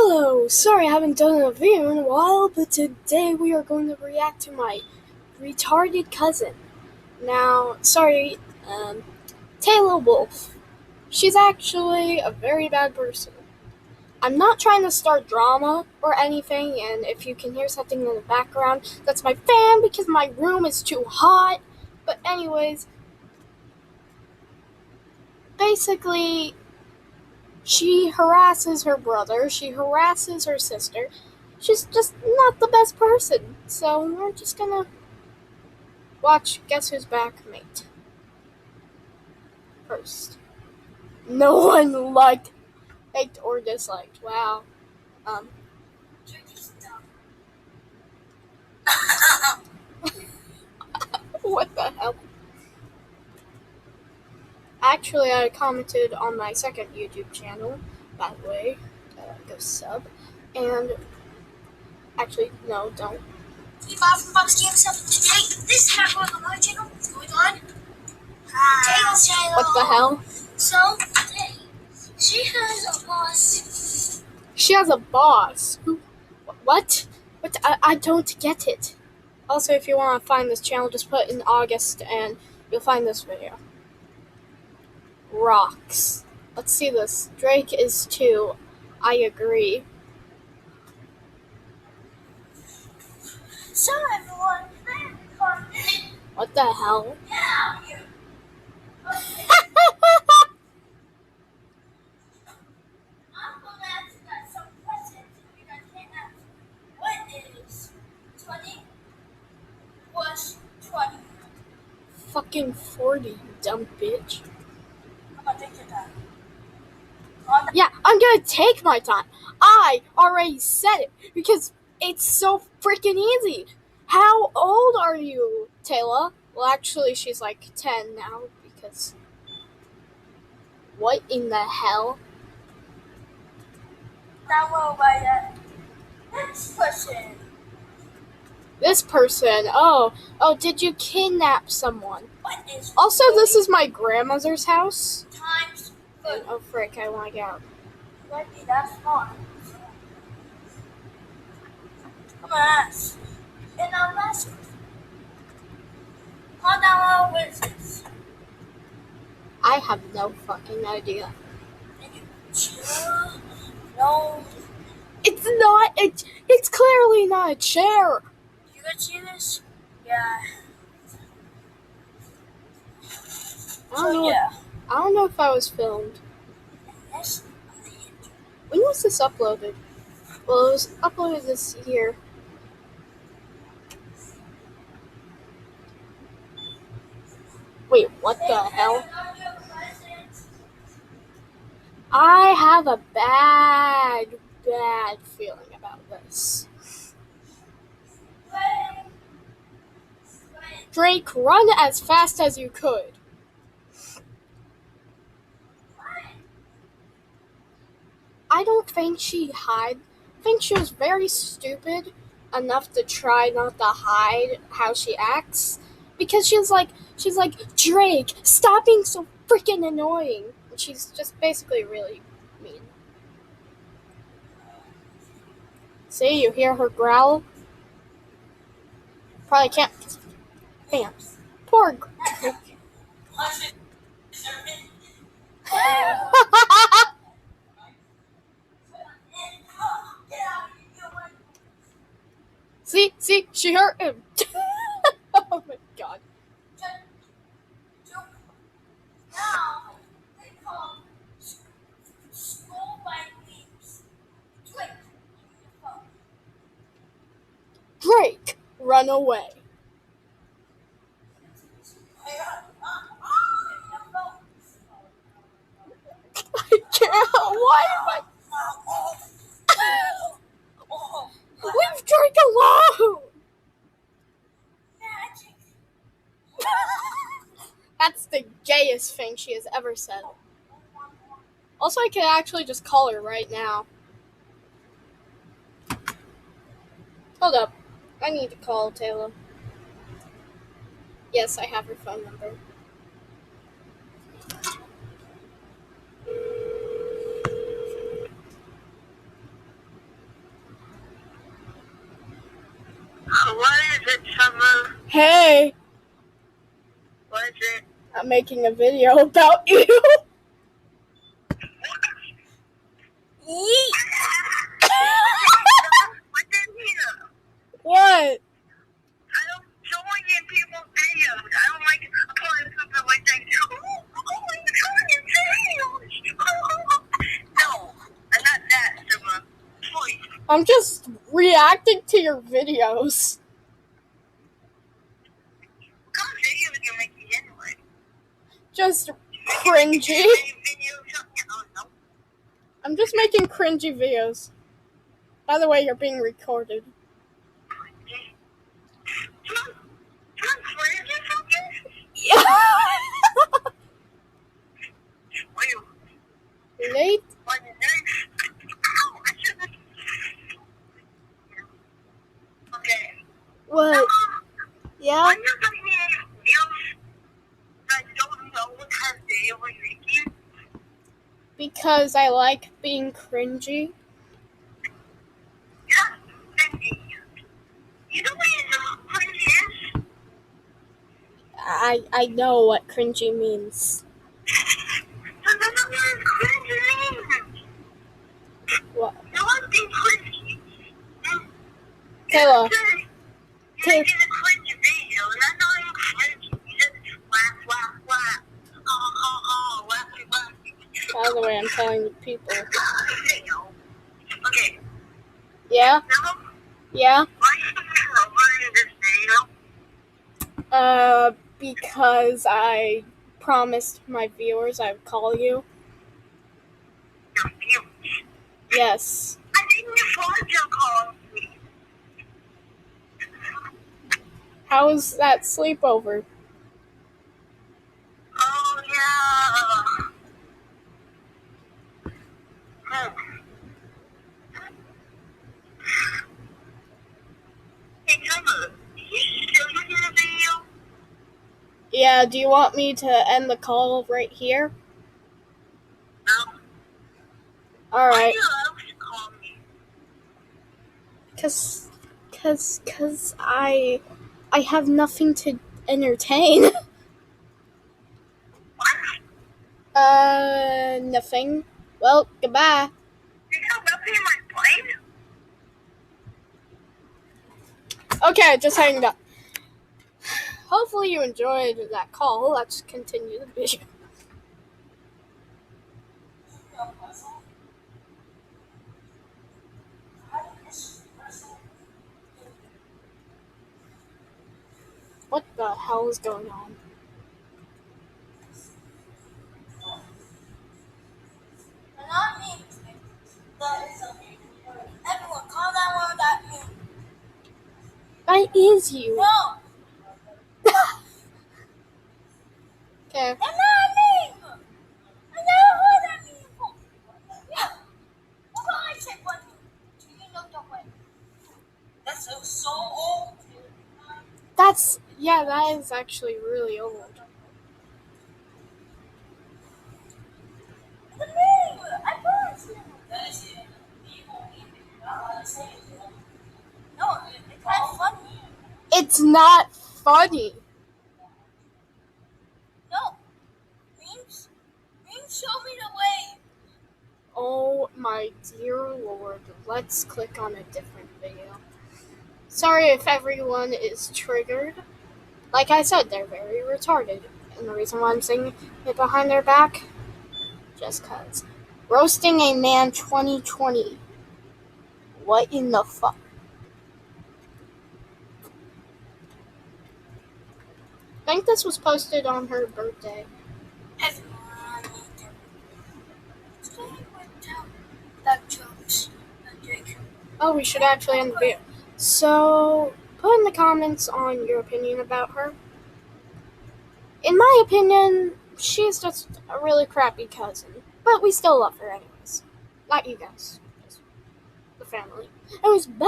Hello! Sorry I haven't done a video in a while, but today we are going to react to my retarded cousin. Now, sorry, Tayla Wolf. She's actually a very bad person. I'm not trying to start drama or anything, and if you can hear something in the background, that's my fan because my room is too hot. But anyways, basically, she harasses her brother, she harasses her sister. She's just not the best person. So we're just gonna watch Guess Who's Back Mate first. No one liked or disliked. Wow. What the hell? Actually, I commented on my second YouTube channel, by the way. Go sub. And actually, no, don't. Box Game Sub. Today, this is on my channel. What's going on? Tayla's channel. What the hell? So, today, she has a boss. She has a boss. Who? What? What? I don't get it. Also, if you want to find this channel, just put in August and you'll find this video. Rocks. Let's see this. Drake is 2. I agree. So, everyone, What the hell? yeah. I'm going to ask you guys some questions. You guys can't answer. What is 20 plus 20? Fucking 40, you dumb bitch. I'm going to take your time. Yeah, I'm gonna take my time. I already said it because it's so freaking easy. How old are you, Tayla? Well, actually, she's like 10 now because. What in the hell? Now we'll write that. Next question. This person. Oh, did you kidnap someone? What is Also, this is my grandmother's house. times 30? Oh, frick, I want to get out. Might be that smart. I'm gonna ask. And our last question. How now what is this? I have no fucking idea. No. It's not. It's clearly not a chair. You guys see this? Yeah. I don't know if I was filmed. Yes. When was this uploaded? Well, it was uploaded this year. Wait, what the hell? I have a bad feeling about this. Drake, run as fast as you could. I don't think she hid. I think she was very stupid enough to try not to hide how she acts. Because she's like, Drake, stop being so freaking annoying. And she's just basically really mean. See, you hear her growl? Probably can't. Bam. Poor Drake. See, she hurt him. Oh my god. Now, they call school by leaves. Drake, run away. I can't. Why am I? Leave Drake alone. That's the gayest thing she has ever said. Also, I can actually just call her right now. Hold up. I need to call Tayla. Yes, I have her phone number. it, Summer? Hey, What is it? I'm making a video about you. Yeet. What's in here? What? I don't join in people's videos. I don't like uploading people like that. Oh my God, it's videos. No, I'm not that, Summer. Please. I'm just reacting to your videos. What kind of videos you're making anyway? Just cringy. Videos, something, I don't know. I'm just making cringy videos. By the way, you're being recorded. You're crazy or something? Yeah. Wait, Late? what is it? Ow, I shouldn't. Okay. What? Yeah? When you're making videos that don't know what kind of video we're making, Because I like being cringy. yeah, cringy. You know what cringy is? I know what cringy means. So that's not what cringy means. What? You want being cringy. Taylor. You make it a cringy video, and I'm not even cringy. You just laugh, laugh, laugh. Laughy, laughy. By the way, I'm telling the people. Okay. Yeah? Now, Yeah? why are you covering this video? Because I promised my viewers I would call you. Your views. Yes. I think your phone still calls me. How was that sleepover? Oh, yeah. Hey, Trevor, you still looking at the video? Yeah, do you want me to end the call right here? No. Why Alright. do you always call me? Cause I have nothing to entertain. What? Nothing. Well, goodbye. You got nothing in my plane? Okay, just hang up. Hopefully you enjoyed that call. Let's continue the video. What the hell is going on? Not me. Everyone, call that one that me. That is you. No, Okay. that's not me. I never heard that before. Yeah. What about I check one? Do you know the way? That's so old. That is actually really old. The name. I promise you. That is it. No, it's kind of funny. It's not funny. No. Memes show me the way. Oh my dear lord. Let's click on a different video. Sorry if everyone is triggered. Like I said, they're very retarded. And the reason why I'm saying it behind their back, just cause. Roasting a man 2020. What in the fuck? I think this was posted on her birthday. That jokes. Jake. Oh, we should actually end the video. So, put in the comments on your opinion about her. In my opinion, she's just a really crappy cousin. But we still love her anyways. Not you guys. Just the family. Anyways, bye!